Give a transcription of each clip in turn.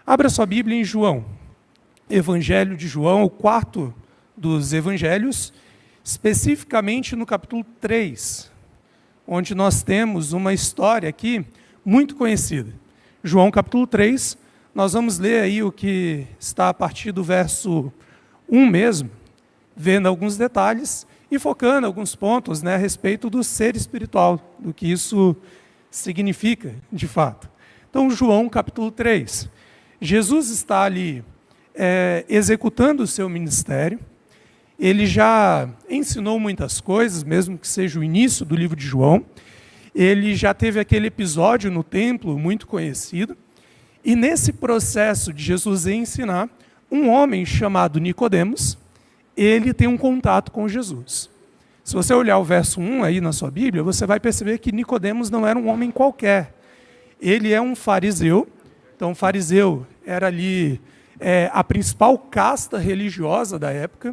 Abra sua Bíblia em João, Evangelho de João, o quarto dos Evangelhos, especificamente no capítulo 3, onde nós temos uma história aqui muito conhecida. João capítulo 3, nós vamos ler aí o que está a partir do verso 1 mesmo, vendo alguns detalhes e focando alguns pontos, a respeito do ser espiritual, do que isso significa de fato. Então, João capítulo 3. Jesus está ali executando o seu ministério. Ele já ensinou muitas coisas, mesmo que seja o início do livro de João. Ele já teve aquele episódio no templo muito conhecido. E nesse processo de Jesus ensinar, um homem chamado Nicodemos, ele tem um contato com Jesus. Se você olhar o verso 1 aí na sua Bíblia, você vai perceber que Nicodemos não era um homem qualquer. Ele é um fariseu. Então, o fariseu era ali a principal casta religiosa da época,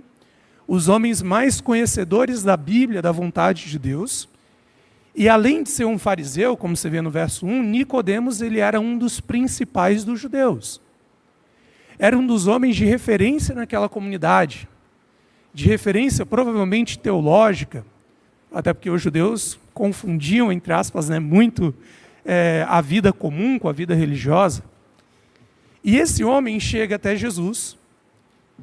os homens mais conhecedores da Bíblia, da vontade de Deus. E além de ser um fariseu, como você vê no verso 1, Nicodemos ele era um dos principais dos judeus. Era um dos homens de referência naquela comunidade, de referência provavelmente teológica, até porque os judeus confundiam, entre aspas, muito a vida comum com a vida religiosa. E esse homem chega até Jesus,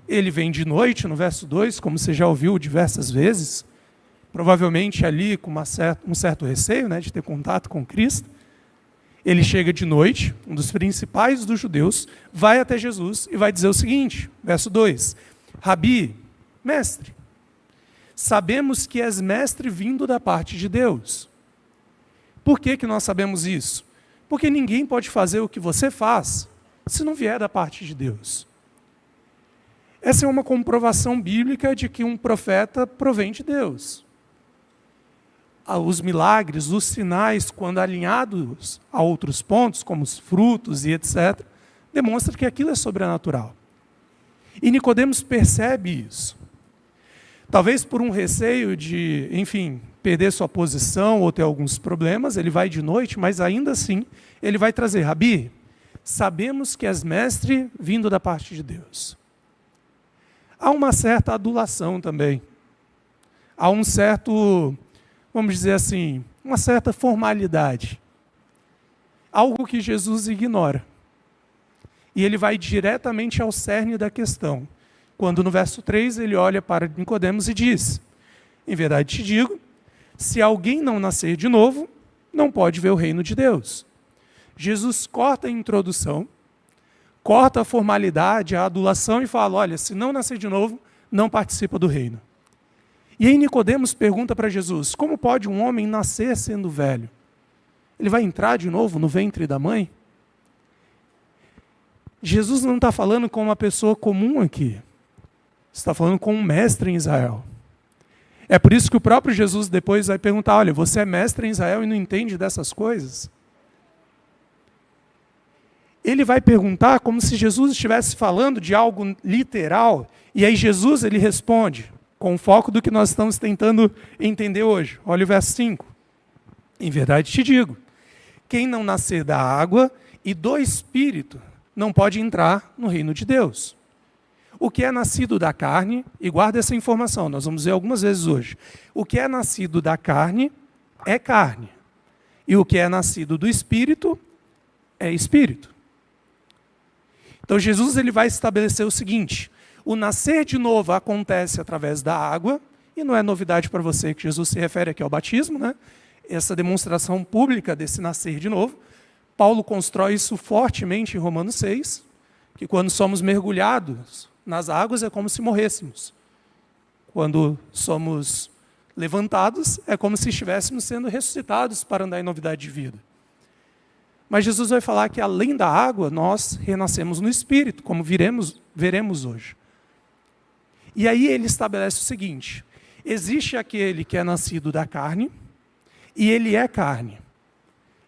ele vem de noite, no verso 2, como você já ouviu diversas vezes, provavelmente ali com um certo receio, de ter contato com Cristo. Ele chega de noite, um dos principais dos judeus, vai até Jesus e vai dizer o seguinte, verso 2, Rabi, mestre, sabemos que és mestre vindo da parte de Deus. Por que nós sabemos isso? Porque ninguém pode fazer o que você faz se não vier da parte de Deus. Essa é uma comprovação bíblica de que um profeta provém de Deus. Os milagres, os sinais, quando alinhados a outros pontos, como os frutos e etc., demonstram que aquilo é sobrenatural. E Nicodemos percebe isso. Talvez por um receio de, perder sua posição ou ter alguns problemas, ele vai de noite, mas ainda assim, ele vai trazer, Rabi, sabemos que és mestre vindo da parte de Deus. Há uma certa adulação também. Há um certo, vamos dizer assim, uma certa formalidade. Algo que Jesus ignora. E ele vai diretamente ao cerne da questão. Quando no verso 3 ele olha para Nicodemos e diz, em verdade te digo, se alguém não nascer de novo, não pode ver o reino de Deus. Jesus corta a introdução, corta a formalidade, a adulação e fala, olha, se não nascer de novo, não participa do reino. E aí Nicodemos pergunta para Jesus, como pode um homem nascer sendo velho? Ele vai entrar de novo no ventre da mãe? Jesus não está falando com uma pessoa comum aqui. Está falando com um mestre em Israel. É por isso que o próprio Jesus depois vai perguntar, olha, você é mestre em Israel e não entende dessas coisas? Ele vai perguntar como se Jesus estivesse falando de algo literal, e aí Jesus ele responde, com o foco do que nós estamos tentando entender hoje. Olha o verso 5. Em verdade te digo, quem não nascer da água e do Espírito não pode entrar no reino de Deus. O que é nascido da carne, e guarda essa informação, nós vamos ver algumas vezes hoje. O que é nascido da carne é carne. E o que é nascido do Espírito é Espírito. Então Jesus ele vai estabelecer o seguinte, o nascer de novo acontece através da água, e não é novidade para você que Jesus se refere aqui ao batismo, essa demonstração pública desse nascer de novo. Paulo constrói isso fortemente em Romanos 6, que quando somos mergulhados nas águas é como se morrêssemos. Quando somos levantados, é como se estivéssemos sendo ressuscitados para andar em novidade de vida. Mas Jesus vai falar que além da água, nós renascemos no Espírito, como veremos hoje. E aí ele estabelece o seguinte, existe aquele que é nascido da carne, e ele é carne.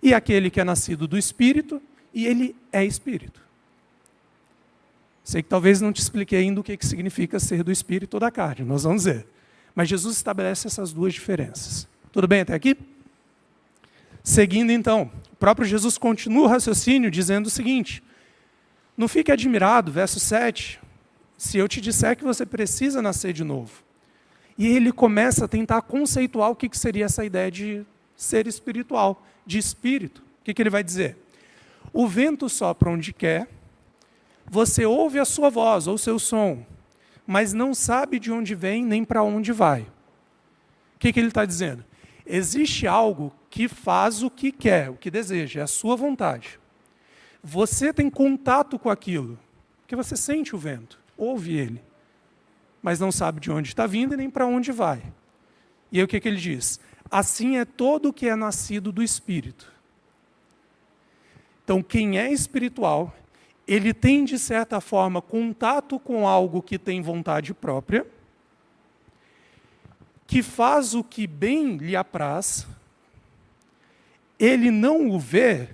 E aquele que é nascido do Espírito, e ele é Espírito. Sei que talvez não te expliquei ainda o que significa ser do Espírito ou da carne, nós vamos ver. Mas Jesus estabelece essas duas diferenças. Tudo bem até aqui? Seguindo então, o próprio Jesus continua o raciocínio dizendo o seguinte, Não fique admirado, verso 7, se eu te disser que você precisa nascer de novo. E ele começa a tentar conceituar o que seria essa ideia de ser espiritual, de espírito. O que ele vai dizer? O vento sopra onde quer, você ouve a sua voz ou seu som, mas não sabe de onde vem nem para onde vai. O que ele está dizendo? Existe algo que faz o que quer, o que deseja, é a sua vontade. Você tem contato com aquilo, porque você sente o vento, ouve ele, mas não sabe de onde está vindo e nem para onde vai. E aí o que ele diz? Assim é todo o que é nascido do Espírito. Então, quem é espiritual, ele tem, de certa forma, contato com algo que tem vontade própria, que faz o que bem lhe apraz, ele não o vê,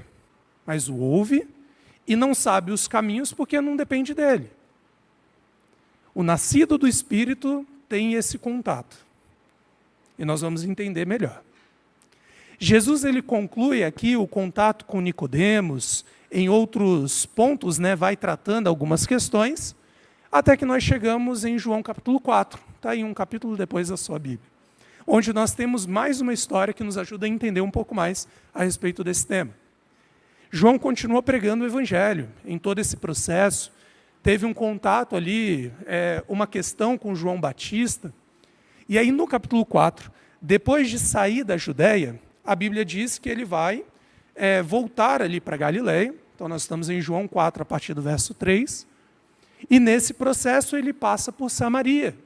mas o ouve, e não sabe os caminhos porque não depende dele. O nascido do Espírito tem esse contato. E nós vamos entender melhor. Jesus ele conclui aqui o contato com Nicodemos, em outros pontos, vai tratando algumas questões, até que nós chegamos em João capítulo 4, está aí um capítulo depois da sua Bíblia, onde nós temos mais uma história que nos ajuda a entender um pouco mais a respeito desse tema. João continua pregando o Evangelho em todo esse processo, teve um contato ali, uma questão com João Batista, e aí no capítulo 4, depois de sair da Judéia, a Bíblia diz que ele vai voltar ali para Galileia. Então nós estamos em João 4, a partir do verso 3. E nesse processo ele passa por Samaria,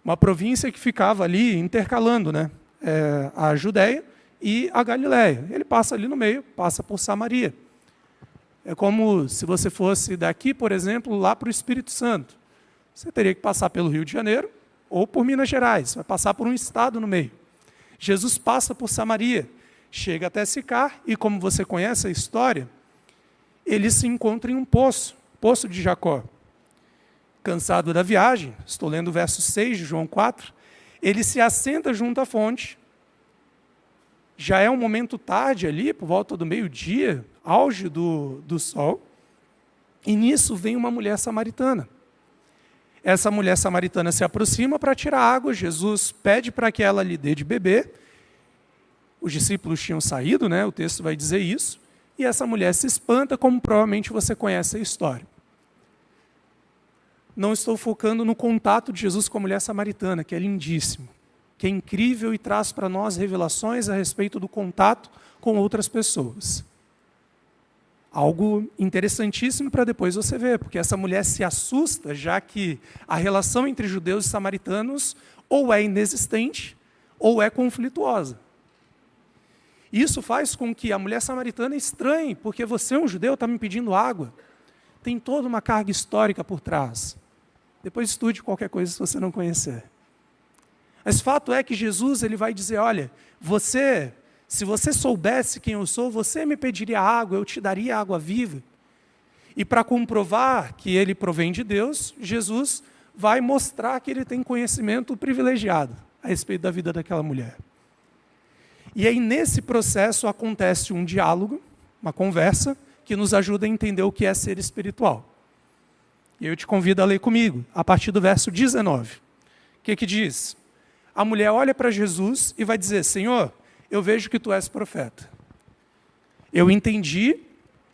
uma província que ficava ali intercalando a Judéia e a Galileia. Ele passa ali no meio, passa por Samaria. É como se você fosse daqui, por exemplo, lá para o Espírito Santo. Você teria que passar pelo Rio de Janeiro ou por Minas Gerais, vai passar por um estado no meio. Jesus passa por Samaria, chega até Sicar, e como você conhece a história, ele se encontra em um poço, poço de Jacó. Cansado da viagem, estou lendo o verso 6 de João 4, ele se assenta junto à fonte, já é um momento tarde ali, por volta do meio-dia, auge do sol, e nisso vem uma mulher samaritana. Essa mulher samaritana se aproxima para tirar água, Jesus pede para que ela lhe dê de beber. Os discípulos tinham saído, o texto vai dizer isso, e essa mulher se espanta, como provavelmente você conhece a história. Não estou focando no contato de Jesus com a mulher samaritana, que é lindíssimo, que é incrível e traz para nós revelações a respeito do contato com outras pessoas. Algo interessantíssimo para depois você ver, porque essa mulher se assusta, já que a relação entre judeus e samaritanos ou é inexistente ou é conflituosa. Isso faz com que a mulher samaritana estranhe, porque você é um judeu, está me pedindo água. Tem toda uma carga histórica por trás. Depois estude qualquer coisa se você não conhecer. Mas fato é que Jesus ele vai dizer, olha, se você soubesse quem eu sou, você me pediria água, eu te daria água viva. E para comprovar que ele provém de Deus, Jesus vai mostrar que ele tem conhecimento privilegiado a respeito da vida daquela mulher. E aí, nesse processo, acontece um diálogo, uma conversa, que nos ajuda a entender o que é ser espiritual. E eu te convido a ler comigo, a partir do verso 19. O que diz? A mulher olha para Jesus e vai dizer, Senhor, eu vejo que tu és profeta. Eu entendi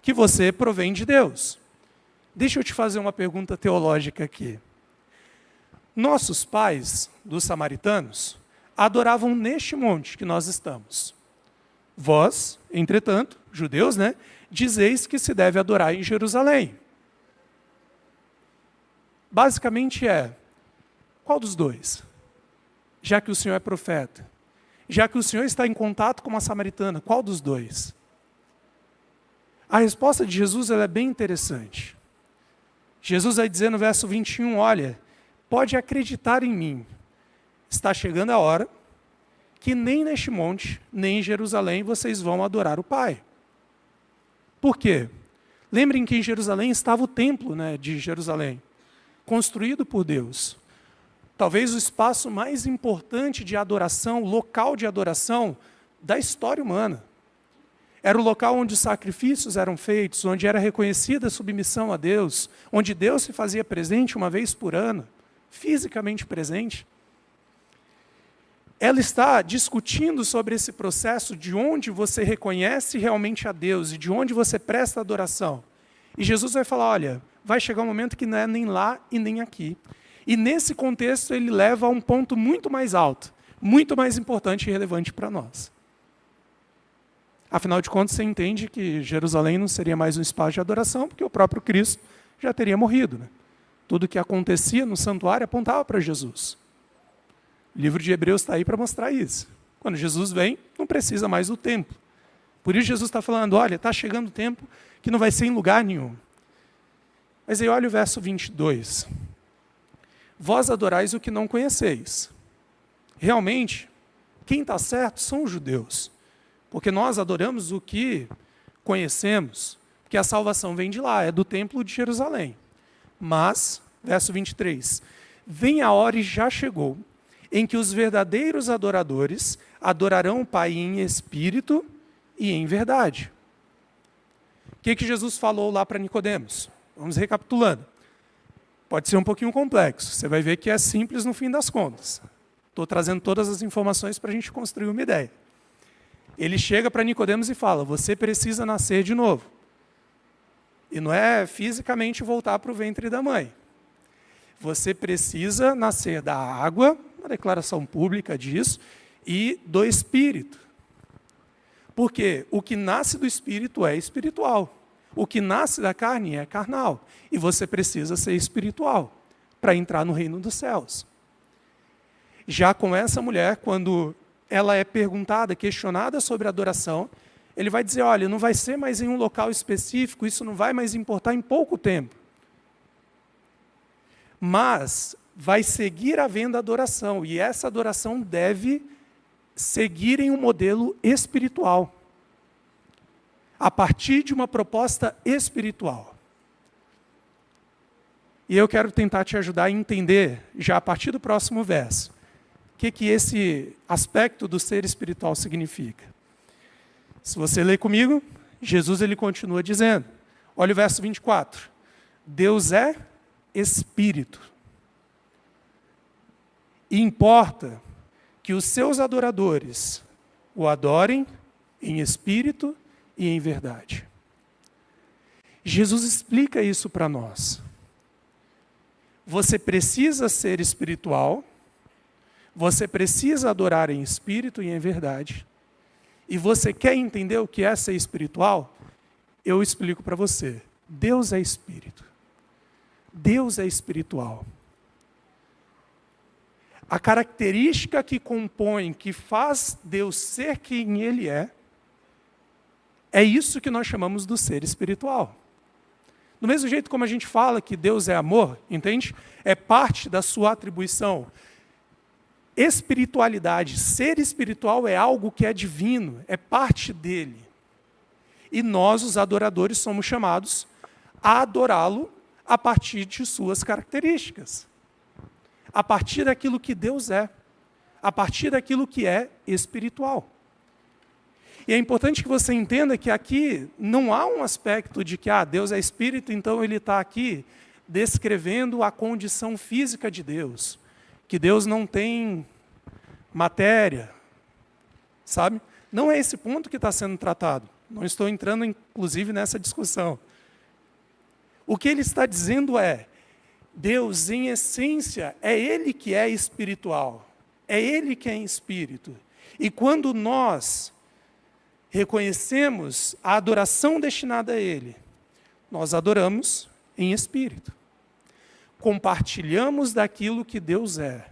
que você provém de Deus. Deixa eu te fazer uma pergunta teológica aqui. Nossos pais, dos samaritanos, adoravam neste monte que nós estamos. Vós, entretanto, judeus, dizeis que se deve adorar em Jerusalém. Basicamente qual dos dois? Já que o Senhor é profeta, já que o Senhor está em contato com uma samaritana, qual dos dois? A resposta de Jesus é bem interessante. Jesus vai dizer no verso 21, olha, pode acreditar em mim, está chegando a hora que nem neste monte, nem em Jerusalém, vocês vão adorar o Pai. Por quê? Lembrem que em Jerusalém estava o templo de Jerusalém, construído por Deus. Talvez o espaço mais importante de adoração, local de adoração da história humana. Era o local onde os sacrifícios eram feitos, onde era reconhecida a submissão a Deus, onde Deus se fazia presente uma vez por ano, fisicamente presente. Ela está discutindo sobre esse processo de onde você reconhece realmente a Deus e de onde você presta adoração. E Jesus vai falar, olha, vai chegar um momento que não é nem lá e nem aqui. E nesse contexto ele leva a um ponto muito mais alto, muito mais importante e relevante para nós. Afinal de contas, você entende que Jerusalém não seria mais um espaço de adoração, porque o próprio Cristo já teria morrido, né? Tudo o que acontecia no santuário apontava para Jesus. O livro de Hebreus está aí para mostrar isso. Quando Jesus vem, não precisa mais do templo. Por isso Jesus está falando, olha, está chegando o tempo que não vai ser em lugar nenhum. Mas aí olha o verso 22. Vós adorais o que não conheceis. Realmente, quem está certo são os judeus. Porque nós adoramos o que conhecemos. Porque a salvação vem de lá, é do templo de Jerusalém. Mas, verso 23, vem a hora e já chegou, em que os verdadeiros adoradores adorarão o Pai em espírito e em verdade. O que Jesus falou lá para Nicodemos? Vamos recapitulando. Pode ser um pouquinho complexo, você vai ver que é simples no fim das contas. Estou trazendo todas as informações para a gente construir uma ideia. Ele chega para Nicodemos e fala, você precisa nascer de novo. E não é fisicamente voltar para o ventre da mãe. Você precisa nascer da água, uma declaração pública disso, e do Espírito. Porque o que nasce do Espírito é espiritual. O que nasce da carne é carnal. E você precisa ser espiritual para entrar no reino dos céus. Já com essa mulher, quando ela é perguntada, questionada sobre adoração, ele vai dizer, olha, não vai ser mais em um local específico, isso não vai mais importar em pouco tempo. Mas vai seguir havendo adoração, e essa adoração deve seguir em um modelo espiritual, a partir de uma proposta espiritual. E eu quero tentar te ajudar a entender, já a partir do próximo verso, o que esse aspecto do ser espiritual significa. Se você ler comigo, Jesus ele continua dizendo, olha o verso 24, Deus é Espírito. E importa que os seus adoradores o adorem em espírito e em verdade. Jesus explica isso para nós. Você precisa ser espiritual, você precisa adorar em espírito e em verdade. E você quer entender o que é ser espiritual? Eu explico para você. Deus é espírito. Deus é espiritual. A característica que compõe, que faz Deus ser quem Ele é isso que nós chamamos do ser espiritual. Do mesmo jeito como a gente fala que Deus é amor, entende? É parte da sua atribuição. Espiritualidade, ser espiritual é algo que é divino, é parte dele. E nós, os adoradores, somos chamados a adorá-lo a partir de suas características. A partir daquilo que Deus é. A partir daquilo que é espiritual. E é importante que você entenda que aqui não há um aspecto de que Deus é espírito, então ele está aqui descrevendo a condição física de Deus. Que Deus não tem matéria, sabe? Não é esse ponto que está sendo tratado. Não estou entrando, inclusive, nessa discussão. O que ele está dizendo é, Deus, em essência, é Ele que é espiritual. É Ele que é em espírito. E quando nós reconhecemos a adoração destinada a Ele, nós adoramos em espírito. Compartilhamos daquilo que Deus é.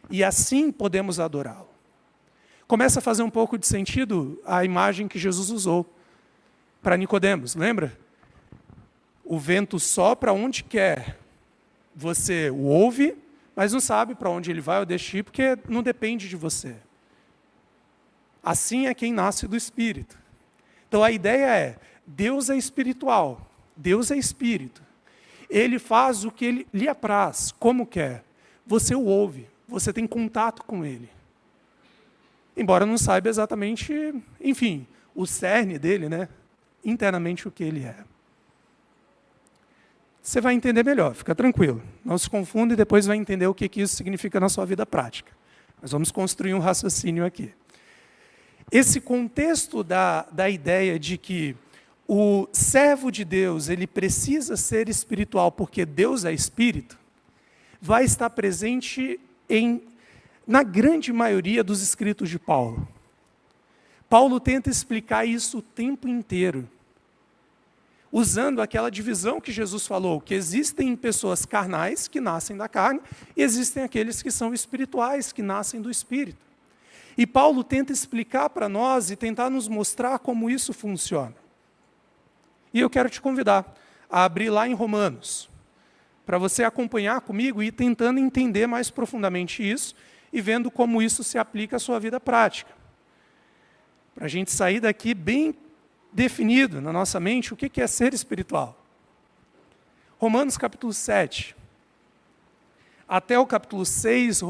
E assim podemos adorá-lo. Começa a fazer um pouco de sentido a imagem que Jesus usou para Nicodemos, lembra? O vento sopra onde quer. Você o ouve, mas não sabe para onde ele vai ou deixa ir, porque não depende de você. Assim é quem nasce do Espírito. Então a ideia é, Deus é espiritual, Deus é Espírito. Ele faz o que ele lhe apraz, como quer. Você o ouve, você tem contato com Ele. Embora não saiba exatamente, enfim, o cerne dele, né? Internamente o que ele é. Você vai entender melhor, fica tranquilo. Não se confunda e depois vai entender o que isso significa na sua vida prática. Nós vamos construir um raciocínio aqui. Esse contexto da ideia de que o servo de Deus ele precisa ser espiritual porque Deus é espírito, vai estar presente na grande maioria dos escritos de Paulo. Paulo tenta explicar isso o tempo inteiro, usando aquela divisão que Jesus falou, que existem pessoas carnais que nascem da carne, e existem aqueles que são espirituais, que nascem do Espírito. E Paulo tenta explicar para nós e tentar nos mostrar como isso funciona. E eu quero te convidar a abrir lá em Romanos, para você acompanhar comigo e ir tentando entender mais profundamente isso, e vendo como isso se aplica à sua vida prática. Para a gente sair daqui bem definido na nossa mente o que é ser espiritual. Romanos capítulo 7. Até o capítulo 6,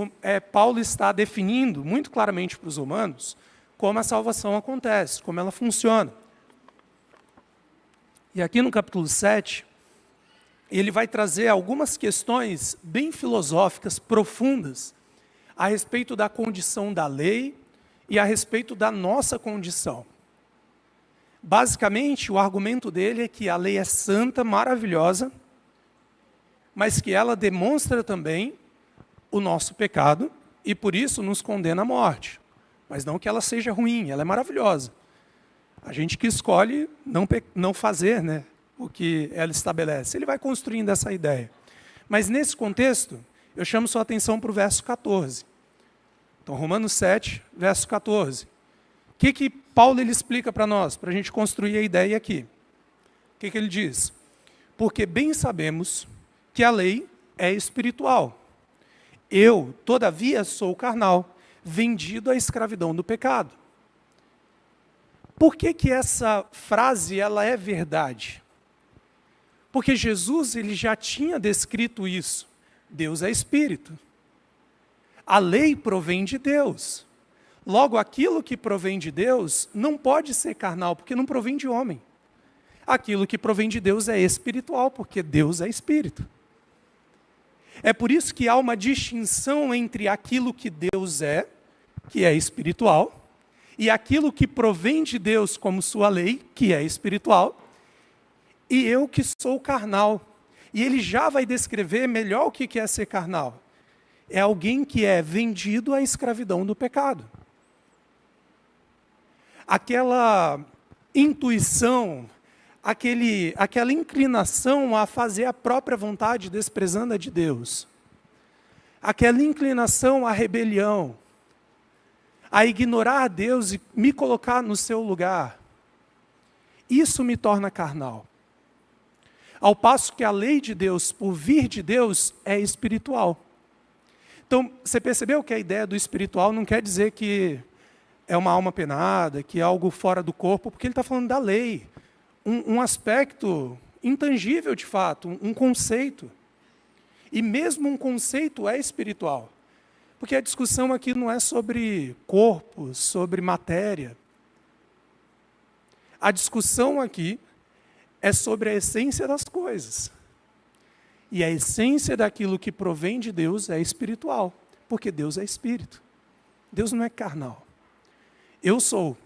Paulo está definindo muito claramente para os romanos como a salvação acontece, como ela funciona. E aqui no capítulo 7, ele vai trazer algumas questões bem filosóficas, profundas, a respeito da condição da lei e a respeito da nossa condição. Basicamente, o argumento dele é que a lei é santa, maravilhosa, mas que ela demonstra também o nosso pecado e por isso nos condena à morte. Mas não que ela seja ruim, ela é maravilhosa. A gente que escolhe não fazer, né, o que ela estabelece. Ele vai construindo essa ideia. Mas nesse contexto, eu chamo sua atenção para o verso 14. Então, Romanos 7, verso 14. O que Paulo ele explica para nós, para a gente construir a ideia aqui? O que ele diz? Porque bem sabemos que a lei é espiritual. Eu, todavia, sou carnal, vendido à escravidão do pecado. Por que essa frase ela é verdade? Porque Jesus ele já tinha descrito isso. Deus é espírito. A lei provém de Deus. Logo, aquilo que provém de Deus não pode ser carnal, porque não provém de homem. Aquilo que provém de Deus é espiritual, porque Deus é espírito. É por isso que há uma distinção entre aquilo que Deus é, que é espiritual, e aquilo que provém de Deus como sua lei, que é espiritual, e eu que sou carnal. E ele já vai descrever melhor o que é ser carnal. É alguém que é vendido à escravidão do pecado. Aquela intuição, aquela inclinação a fazer a própria vontade, desprezando a de Deus. Aquela inclinação à rebelião, a ignorar a Deus e me colocar no seu lugar. Isso me torna carnal. Ao passo que a lei de Deus, por vir de Deus, é espiritual. Então, você percebeu que a ideia do espiritual não quer dizer que é uma alma penada, que é algo fora do corpo, porque ele está falando da lei. Um aspecto intangível de fato, um conceito. E mesmo um conceito é espiritual. Porque a discussão aqui não é sobre corpo, sobre matéria. A discussão aqui é sobre a essência das coisas. E a essência daquilo que provém de Deus é espiritual, porque Deus é espírito. Deus não é carnal. Eu sou,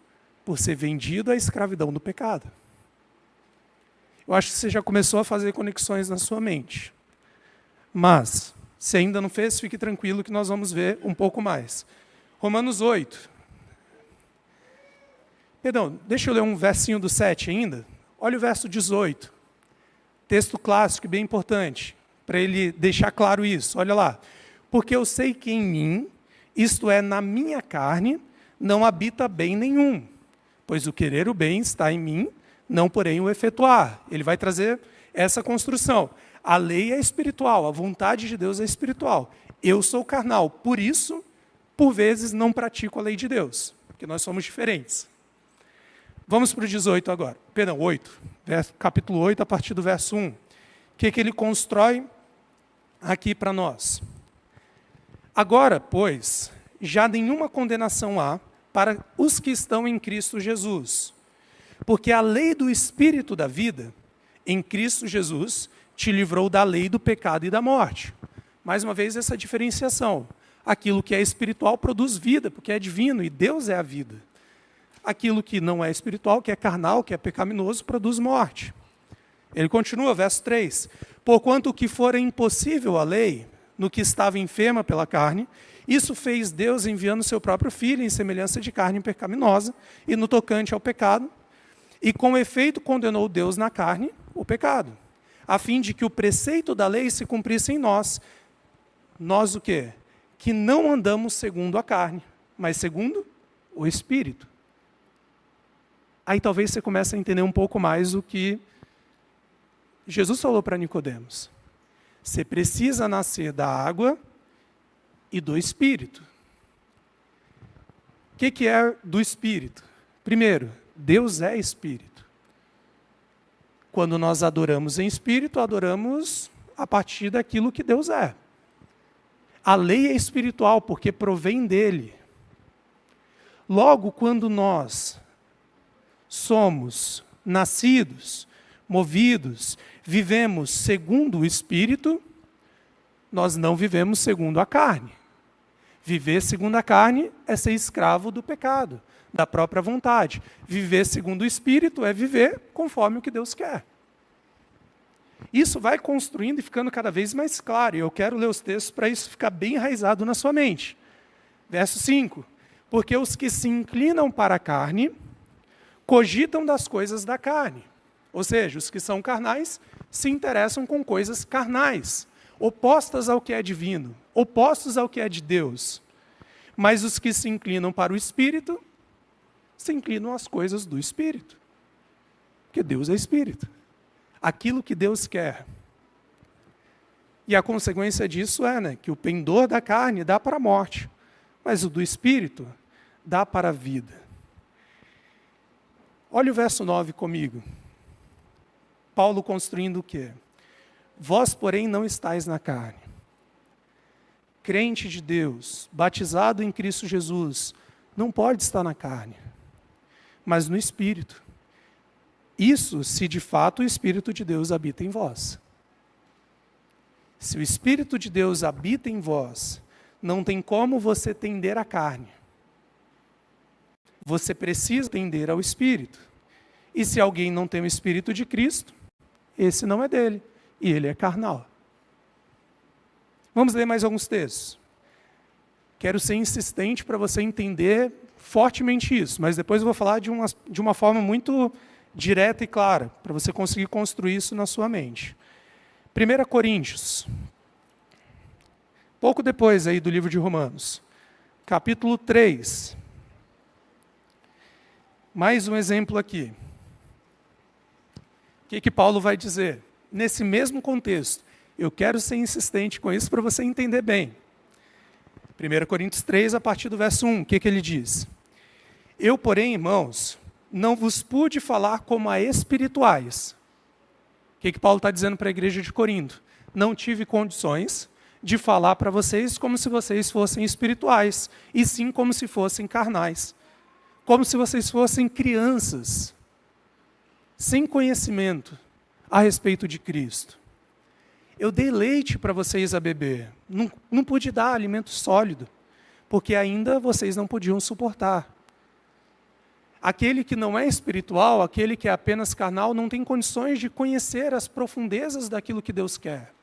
por ser vendido à escravidão do pecado. Eu acho que você já começou a fazer conexões na sua mente. Mas, se ainda não fez, fique tranquilo que nós vamos ver um pouco mais. Romanos 8. Perdão, deixa eu ler um versinho do 7 ainda. Olha o verso 18. Texto clássico, bem importante, para ele deixar claro isso. Olha lá. Porque eu sei que em mim, isto é, na minha carne, não habita bem nenhum. Pois o querer o bem está em mim, não porém o efetuar. Ele vai trazer essa construção. A lei é espiritual, a vontade de Deus é espiritual. Eu sou carnal, por isso, por vezes, não pratico a lei de Deus, porque nós somos diferentes. Vamos para o 18 agora. Perdão, 8. Capítulo 8, a partir do verso 1. O que ele constrói aqui para nós? Agora, pois, já nenhuma condenação há para os que estão em Cristo Jesus. Porque a lei do Espírito da vida, em Cristo Jesus, te livrou da lei do pecado e da morte. Mais uma vez, essa diferenciação. Aquilo que é espiritual produz vida, porque é divino, e Deus é a vida. Aquilo que não é espiritual, que é carnal, que é pecaminoso, produz morte. Ele continua, verso 3. Porquanto o que fora impossível à lei, no que estava enferma pela carne, isso fez Deus enviando seu próprio Filho em semelhança de carne pecaminosa, e no tocante ao pecado, e com efeito condenou Deus na carne o pecado, a fim de que o preceito da lei se cumprisse em nós. Nós o quê? Que não andamos segundo a carne, mas segundo o Espírito. Aí talvez você comece a entender um pouco mais o que Jesus falou para Nicodemos. Você precisa nascer da água e do Espírito. O que é do Espírito? Primeiro, Deus é Espírito. Quando nós adoramos em Espírito, adoramos a partir daquilo que Deus é. A lei é espiritual, porque provém dele. Logo, quando nós somos nascidos, movidos, vivemos segundo o Espírito, nós não vivemos segundo a carne. Viver segundo a carne é ser escravo do pecado, da própria vontade. Viver segundo o Espírito é viver conforme o que Deus quer. Isso vai construindo e ficando cada vez mais claro. E eu quero ler os textos para isso ficar bem enraizado na sua mente. Verso 5. Porque os que se inclinam para a carne, cogitam das coisas da carne. Ou seja, os que são carnais se interessam com coisas carnais, opostas ao que é divino, opostos ao que é de Deus. Mas os que se inclinam para o Espírito, se inclinam às coisas do Espírito. Porque Deus é Espírito. Aquilo que Deus quer. E a consequência disso é, que o pendor da carne dá para a morte, mas o do Espírito dá para a vida. Olha o verso 9 comigo. Paulo construindo o quê? Vós, porém, não estáis na carne. Crente de Deus, batizado em Cristo Jesus, não pode estar na carne, mas no Espírito. Isso se de fato o Espírito de Deus habita em vós. Se o Espírito de Deus habita em vós, não tem como você tender à carne. Você precisa tender ao Espírito. E se alguém não tem o Espírito de Cristo, esse não é dele, e ele é carnal. Vamos ler mais alguns textos. Quero ser insistente para você entender fortemente isso, mas depois eu vou falar de uma forma muito direta e clara, para você conseguir construir isso na sua mente. 1 Coríntios, pouco depois aí do livro de Romanos, capítulo 3. Mais um exemplo aqui. O que Paulo vai dizer? Nesse mesmo contexto, eu quero ser insistente com isso para você entender bem. 1 Coríntios 3, a partir do verso 1, o que ele diz? Eu, porém, irmãos, não vos pude falar como a espirituais. O que Paulo está dizendo para a igreja de Corinto? Não tive condições de falar para vocês como se vocês fossem espirituais, e sim como se fossem carnais. Como se vocês fossem crianças, sem conhecimento a respeito de Cristo. Eu dei leite para vocês a beber, não pude dar alimento sólido, porque ainda vocês não podiam suportar. Aquele que não é espiritual, aquele que é apenas carnal, não tem condições de conhecer as profundezas daquilo que Deus quer.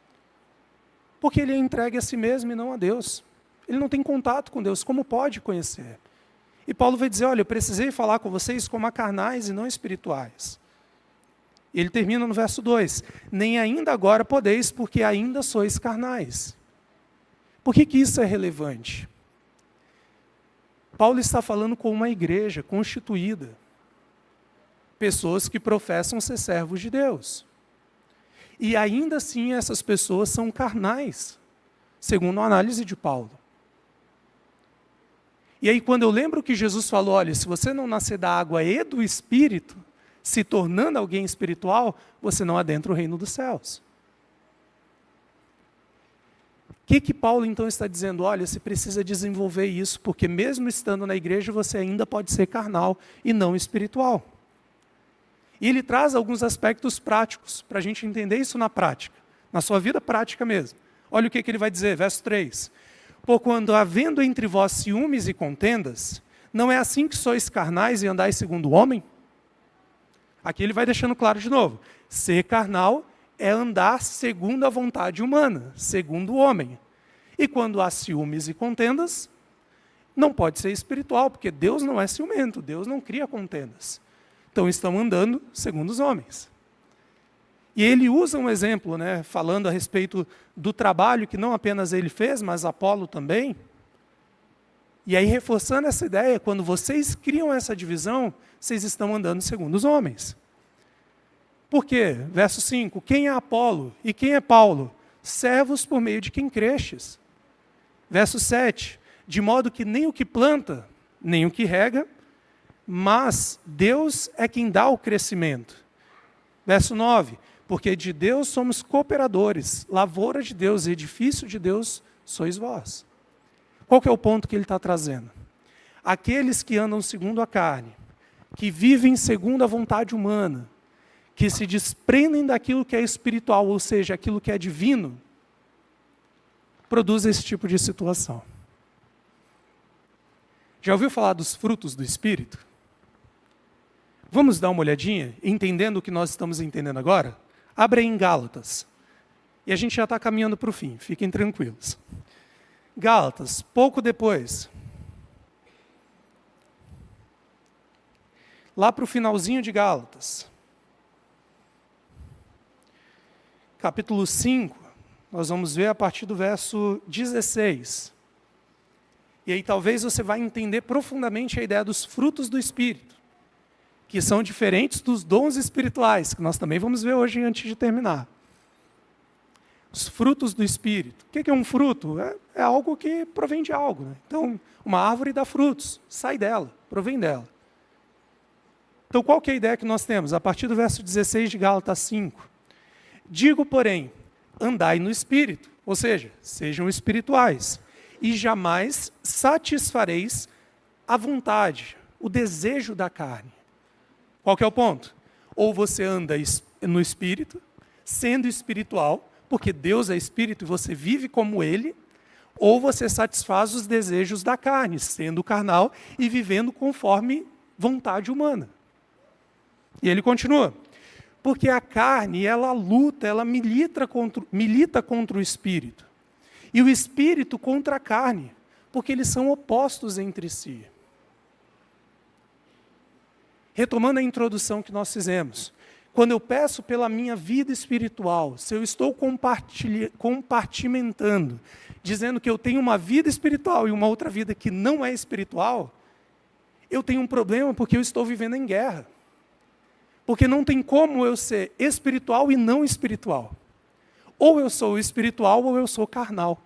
Porque ele é entregue a si mesmo e não a Deus. Ele não tem contato com Deus, como pode conhecer? E Paulo vai dizer, olha, eu precisei falar com vocês como a carnais e não espirituais. E ele termina no verso 2, nem ainda agora podeis, porque ainda sois carnais. Por que isso é relevante? Paulo está falando com uma igreja constituída. Pessoas que professam ser servos de Deus. E ainda assim essas pessoas são carnais, segundo a análise de Paulo. E aí quando eu lembro que Jesus falou, olha, se você não nascer da água e do Espírito, se tornando alguém espiritual, você não adentra o reino dos céus. O que Paulo então está dizendo? Olha, você precisa desenvolver isso, porque mesmo estando na igreja, você ainda pode ser carnal e não espiritual. E ele traz alguns aspectos práticos, para a gente entender isso na prática, na sua vida prática mesmo. Olha o que ele vai dizer, verso 3. Porquanto havendo entre vós ciúmes e contendas, não é assim que sois carnais e andais segundo o homem? Aqui ele vai deixando claro de novo. Ser carnal é andar segundo a vontade humana, segundo o homem. E quando há ciúmes e contendas, não pode ser espiritual, porque Deus não é ciumento, Deus não cria contendas. Então estão andando segundo os homens. E ele usa um exemplo, falando a respeito do trabalho que não apenas ele fez, mas Apolo também. E aí, reforçando essa ideia, quando vocês criam essa divisão, vocês estão andando segundo os homens. Por quê? Verso 5, quem é Apolo e quem é Paulo? Servos por meio de quem crestes. Verso 7, de modo que nem o que planta, nem o que rega, mas Deus é quem dá o crescimento. Verso 9, porque de Deus somos cooperadores, lavoura de Deus, edifício de Deus sois vós. Qual que é o ponto que ele está trazendo? Aqueles que andam segundo a carne, que vivem segundo a vontade humana, que se desprendem daquilo que é espiritual, ou seja, aquilo que é divino, produz esse tipo de situação. Já ouviu falar dos frutos do Espírito? Vamos dar uma olhadinha, entendendo o que nós estamos entendendo agora? Abre aí em Gálatas. E a gente já está caminhando para o fim, fiquem tranquilos. Gálatas, pouco depois. Lá para o finalzinho de Gálatas. Capítulo 5, nós vamos ver a partir do verso 16. E aí talvez você vai entender profundamente a ideia dos frutos do Espírito, que são diferentes dos dons espirituais, que nós também vamos ver hoje antes de terminar. Os frutos do Espírito. O que é um fruto? É algo que provém de algo. Então, uma árvore dá frutos, sai dela, provém dela. Então, qual que é a ideia que nós temos? A partir do verso 16 de Gálatas 5. Digo, porém, andai no Espírito, ou seja, sejam espirituais, e jamais satisfareis a vontade, o desejo da carne. Qual que é o ponto? Ou você anda no Espírito, sendo espiritual, porque Deus é Espírito e você vive como Ele, ou você satisfaz os desejos da carne, sendo carnal e vivendo conforme vontade humana. E ele continua, porque a carne, ela luta, ela milita contra o Espírito, e o Espírito contra a carne, porque eles são opostos entre si. Retomando a introdução que nós fizemos, quando eu peço pela minha vida espiritual, se eu estou compartimentando, dizendo que eu tenho uma vida espiritual e uma outra vida que não é espiritual, eu tenho um problema porque eu estou vivendo em guerra. Porque não tem como eu ser espiritual e não espiritual. Ou eu sou espiritual ou eu sou carnal.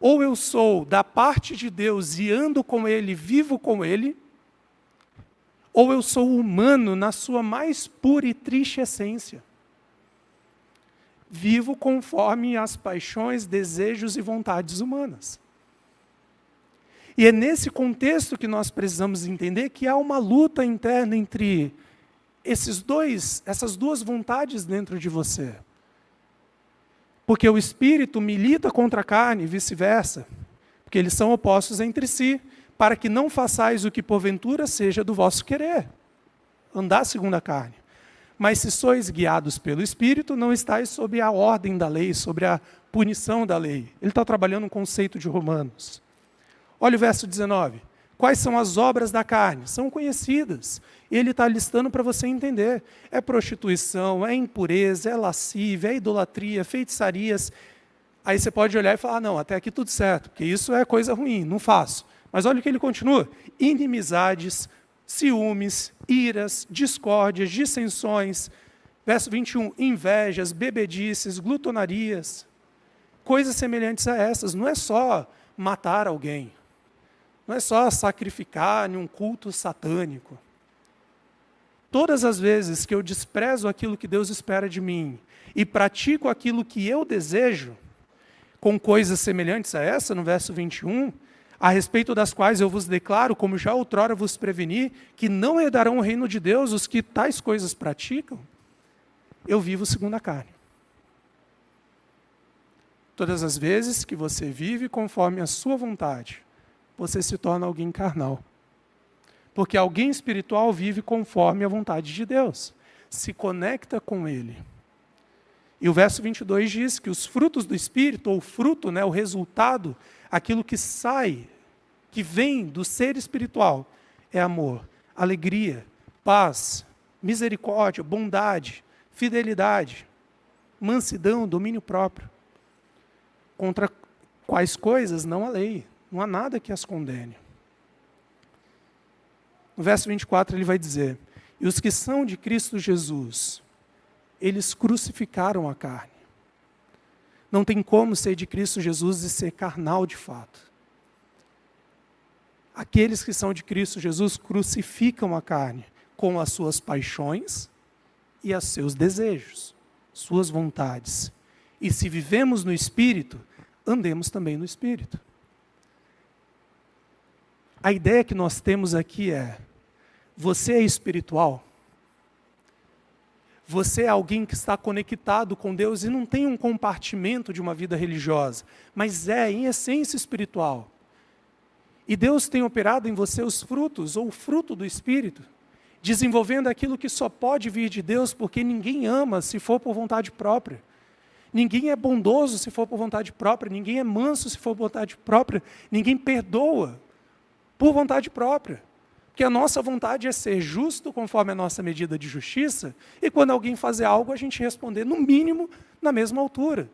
Ou eu sou da parte de Deus e ando com Ele, vivo com Ele, ou eu sou humano na sua mais pura e triste essência. Vivo conforme as paixões, desejos e vontades humanas. E é nesse contexto que nós precisamos entender que há uma luta interna entre essas duas vontades dentro de você. Porque o Espírito milita contra a carne e vice-versa, porque eles são opostos entre si, para que não façais o que porventura seja do vosso querer, andar segundo a carne. Mas se sois guiados pelo Espírito, não estáis sob a ordem da lei, sobre a punição da lei. Ele está trabalhando um conceito de Romanos. Olha o verso 19. Quais são as obras da carne? São conhecidas. Ele está listando para você entender. É prostituição, é impureza, é lascívia, é idolatria, feitiçarias. Aí você pode olhar e falar, não, até aqui tudo certo, porque isso é coisa ruim, não faço. Mas olha o que ele continua. Inimizades, ciúmes, iras, discórdias, dissensões. Verso 21, invejas, bebedices, glutonarias. Coisas semelhantes a essas. Não é só matar alguém. Não é só sacrificar em um culto satânico. Todas as vezes que eu desprezo aquilo que Deus espera de mim e pratico aquilo que eu desejo, com coisas semelhantes a essa, no verso 21, a respeito das quais eu vos declaro, como já outrora vos preveni, que não herdarão o reino de Deus os que tais coisas praticam, eu vivo segundo a carne. Todas as vezes que você vive conforme a sua vontade, você se torna alguém carnal. Porque alguém espiritual vive conforme a vontade de Deus, se conecta com Ele. E o verso 22 diz que os frutos do Espírito, ou fruto, o resultado, aquilo que sai, que vem do ser espiritual, é amor, alegria, paz, misericórdia, bondade, fidelidade, mansidão, domínio próprio. Contra quais coisas não há lei, não há nada que as condene. No verso 24 ele vai dizer, e os que são de Cristo Jesus, eles crucificaram a carne. Não tem como ser de Cristo Jesus e ser carnal de fato. Aqueles que são de Cristo Jesus crucificam a carne com as suas paixões e os seus desejos, suas vontades. E se vivemos no Espírito, andemos também no Espírito. A ideia que nós temos aqui é, você é espiritual? Você é alguém que está conectado com Deus e não tem um compartimento de uma vida religiosa, mas é, em essência, espiritual. E Deus tem operado em você os frutos, ou o fruto do Espírito, desenvolvendo aquilo que só pode vir de Deus, porque ninguém ama se for por vontade própria. Ninguém é bondoso se for por vontade própria, ninguém é manso se for por vontade própria, ninguém perdoa por vontade própria. Porque a nossa vontade é ser justo conforme a nossa medida de justiça, e quando alguém fazer algo, a gente responder, no mínimo, na mesma altura.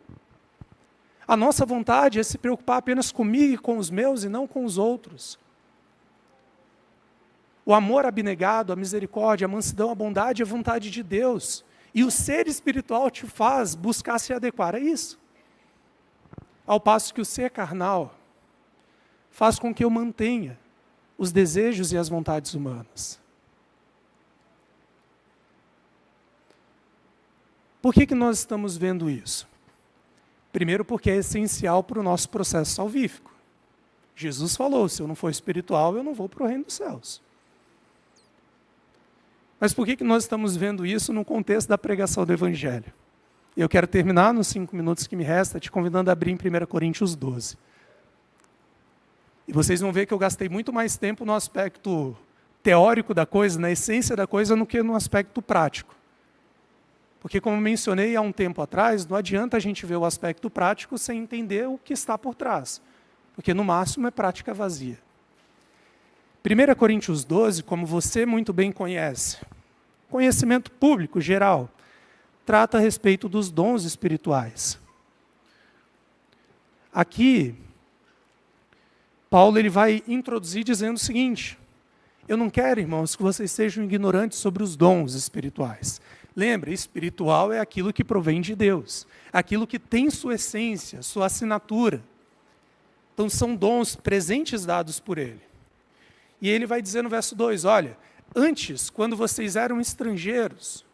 A nossa vontade é se preocupar apenas comigo e com os meus, e não com os outros. O amor abnegado, a misericórdia, a mansidão, a bondade é vontade de Deus. E o ser espiritual te faz buscar se adequar a isso. Ao passo que o ser carnal faz com que eu mantenha os desejos e as vontades humanas. Por que nós estamos vendo isso? Primeiro porque é essencial para o nosso processo salvífico. Jesus falou, se eu não for espiritual, eu não vou para o reino dos céus. Mas por que nós estamos vendo isso no contexto da pregação do Evangelho? Eu quero terminar nos 5 minutos que me resta, te convidando a abrir em 1 Coríntios 12. E vocês vão ver que eu gastei muito mais tempo no aspecto teórico da coisa, na essência da coisa, do que no aspecto prático. Porque, como mencionei há um tempo atrás, não adianta a gente ver o aspecto prático sem entender o que está por trás. Porque, no máximo, é prática vazia. 1 Coríntios 12, como você muito bem conhece, conhecimento público geral, trata a respeito dos dons espirituais. Aqui, Paulo ele vai introduzir dizendo o seguinte, eu não quero, irmãos, que vocês sejam ignorantes sobre os dons espirituais. Lembre, espiritual é aquilo que provém de Deus, aquilo que tem sua essência, sua assinatura. Então são dons presentes dados por Ele. E ele vai dizer no verso 2, olha, antes, quando vocês eram estrangeiros,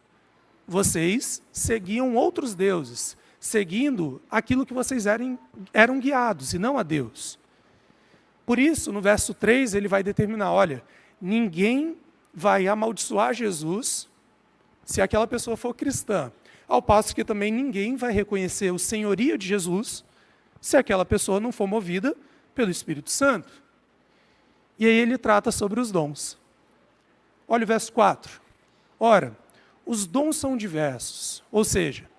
vocês seguiam outros deuses, seguindo aquilo que vocês eram guiados, e não a Deus. Por isso, no verso 3, ele vai determinar, olha, ninguém vai amaldiçoar Jesus se aquela pessoa for cristã. Ao passo que também ninguém vai reconhecer o senhorio de Jesus se aquela pessoa não for movida pelo Espírito Santo. E aí ele trata sobre os dons. Olha o verso 4. Ora, os dons são diversos, ou seja,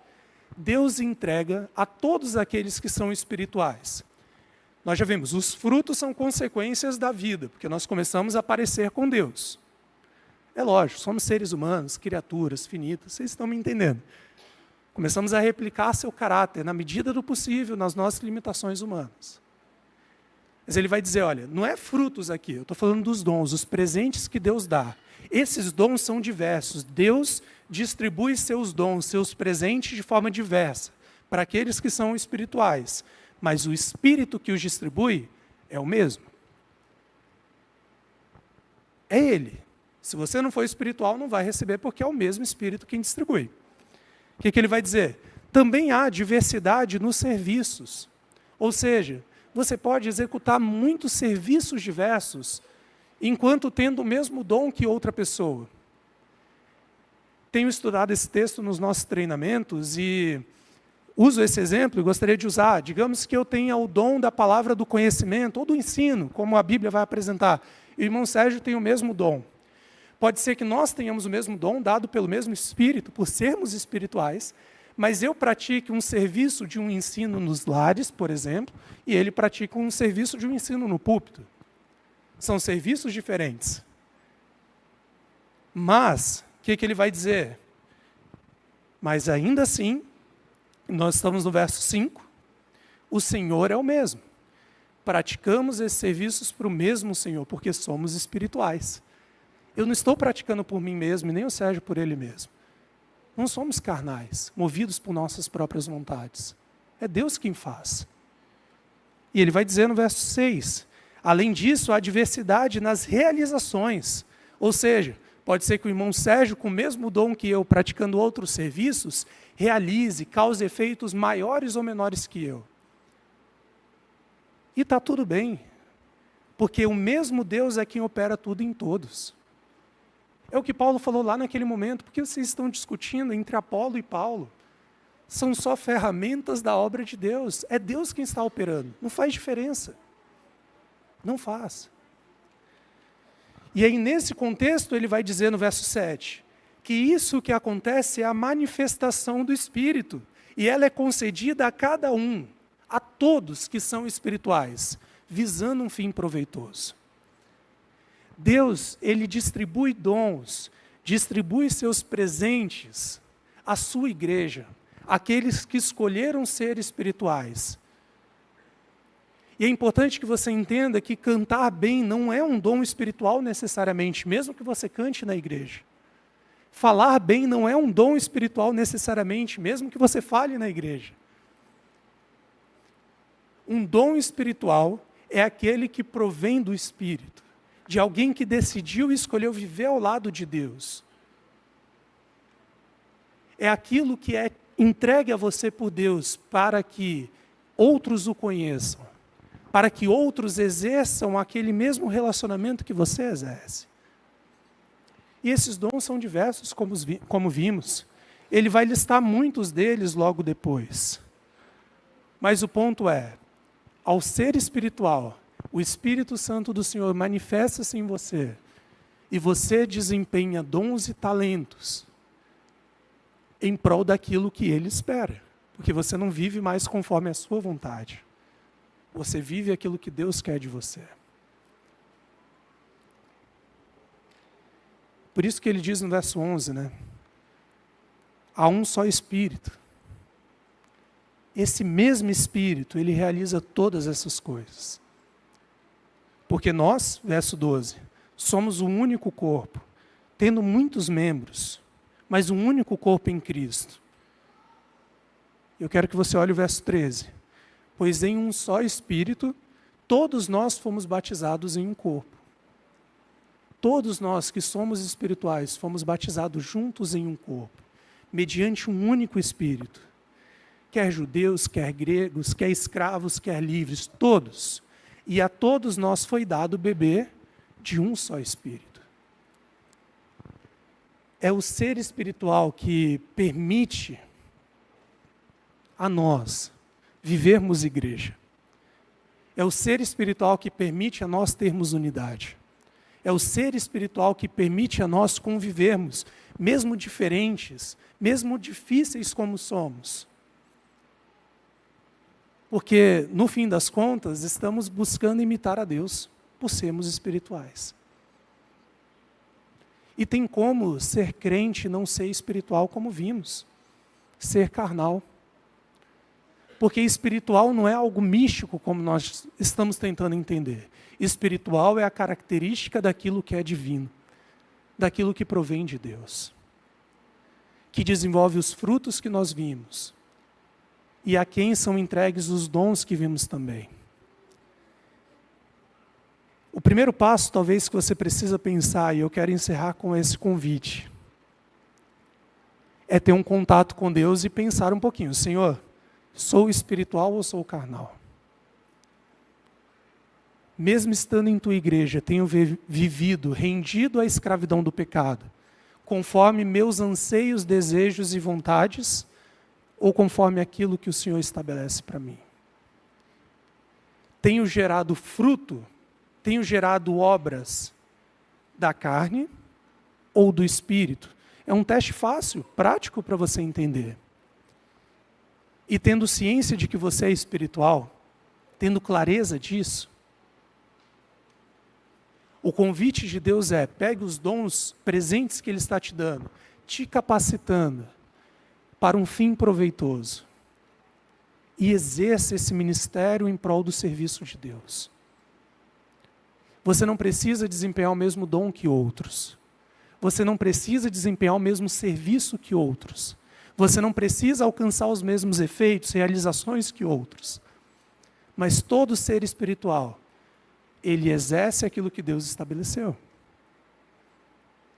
Deus entrega a todos aqueles que são espirituais. Nós já vimos, os frutos são consequências da vida, porque nós começamos a parecer com Deus. É lógico, somos seres humanos, criaturas finitas, vocês estão me entendendo. Começamos a replicar seu caráter, na medida do possível, nas nossas limitações humanas. Mas ele vai dizer, olha, não é frutos aqui, eu estou falando dos dons, os presentes que Deus dá. Esses dons são diversos, Deus distribui seus dons, seus presentes de forma diversa, para aqueles que são espirituais. Mas o Espírito que os distribui é o mesmo. É Ele. Se você não for espiritual, não vai receber, porque é o mesmo Espírito quem distribui. O que ele vai dizer? Também há diversidade nos serviços. Ou seja, você pode executar muitos serviços diversos, enquanto tendo o mesmo dom que outra pessoa. Tenho estudado esse texto nos nossos treinamentos e uso esse exemplo e gostaria de usar. Digamos que eu tenha o dom da palavra do conhecimento ou do ensino, como a Bíblia vai apresentar. E o irmão Sérgio tem o mesmo dom. Pode ser que nós tenhamos o mesmo dom, dado pelo mesmo Espírito, por sermos espirituais, mas eu pratique um serviço de um ensino nos lares, por exemplo, e ele pratica um serviço de um ensino no púlpito. São serviços diferentes. Mas, o que ele vai dizer? Mas ainda assim, nós estamos no verso 5, o Senhor é o mesmo. Praticamos esses serviços para o mesmo Senhor, porque somos espirituais. Eu não estou praticando por mim mesmo, e nem o Sérgio por ele mesmo. Não somos carnais, movidos por nossas próprias vontades. É Deus quem faz. E ele vai dizer no verso 6, além disso, há diversidade nas realizações. Ou seja, pode ser que o irmão Sérgio, com o mesmo dom que eu, praticando outros serviços, realize, cause efeitos maiores ou menores que eu. E está tudo bem, porque o mesmo Deus é quem opera tudo em todos. É o que Paulo falou lá naquele momento, porque vocês estão discutindo entre Apolo e Paulo. São só ferramentas da obra de Deus. É Deus quem está operando. Não faz diferença. Não faz. E aí, nesse contexto, ele vai dizer no verso 7, que isso que acontece é a manifestação do Espírito, e ela é concedida a cada um, a todos que são espirituais, visando um fim proveitoso. Deus, ele distribui dons, distribui seus presentes à sua igreja, àqueles que escolheram ser espirituais. E é importante que você entenda que cantar bem não é um dom espiritual necessariamente, mesmo que você cante na igreja. Falar bem não é um dom espiritual necessariamente, mesmo que você fale na igreja. Um dom espiritual é aquele que provém do Espírito, de alguém que decidiu e escolheu viver ao lado de Deus. É aquilo que é entregue a você por Deus para que outros o conheçam, para que outros exerçam aquele mesmo relacionamento que você exerce. E esses dons são diversos, como vimos. Ele vai listar muitos deles logo depois. Mas o ponto é, ao ser espiritual, o Espírito Santo do Senhor manifesta-se em você, e você desempenha dons e talentos em prol daquilo que Ele espera, porque você não vive mais conforme a sua vontade. Você vive aquilo que Deus quer de você. Por isso que ele diz no verso 11, né? Há um só Espírito. Esse mesmo Espírito, ele realiza todas essas coisas. Porque nós, verso 12, somos um único corpo, tendo muitos membros, mas um único corpo em Cristo. Eu quero que você olhe o verso 13. Pois em um só Espírito, todos nós fomos batizados em um corpo. Todos nós que somos espirituais fomos batizados juntos em um corpo, mediante um único Espírito. Quer judeus, quer gregos, quer escravos, quer livres, todos. E a todos nós foi dado beber de um só Espírito. É o ser espiritual que permite a nós vivermos igreja. É o ser espiritual que permite a nós termos unidade. É o ser espiritual que permite a nós convivermos, mesmo diferentes, mesmo difíceis como somos. Porque, no fim das contas, estamos buscando imitar a Deus por sermos espirituais. E tem como ser crente e não ser espiritual, como vimos. Ser carnal. Porque espiritual não é algo místico, como nós estamos tentando entender. Espiritual é a característica daquilo que é divino, daquilo que provém de Deus, que desenvolve os frutos que nós vimos, e a quem são entregues os dons que vimos também. O primeiro passo, talvez, que você precisa pensar, e eu quero encerrar com esse convite, é ter um contato com Deus e pensar um pouquinho, Senhor, sou espiritual ou sou carnal? mesmo estando em tua igreja, tenho vivido rendido à escravidão do pecado, conforme meus anseios, desejos e vontades, ou conforme aquilo que o Senhor estabelece para mim? Tenho gerado fruto, tenho gerado obras da carne ou do Espírito? É um teste fácil, prático para você entender. E tendo ciência de que você é espiritual, tendo clareza disso, o convite de Deus é: pegue os dons presentes que Ele está te dando, te capacitando para um fim proveitoso, e exerça esse ministério em prol do serviço de Deus. Você não precisa desempenhar o mesmo dom que outros. Você não precisa desempenhar o mesmo serviço que outros. Você não precisa alcançar os mesmos efeitos, realizações que outros. Mas todo ser espiritual, ele exerce aquilo que Deus estabeleceu.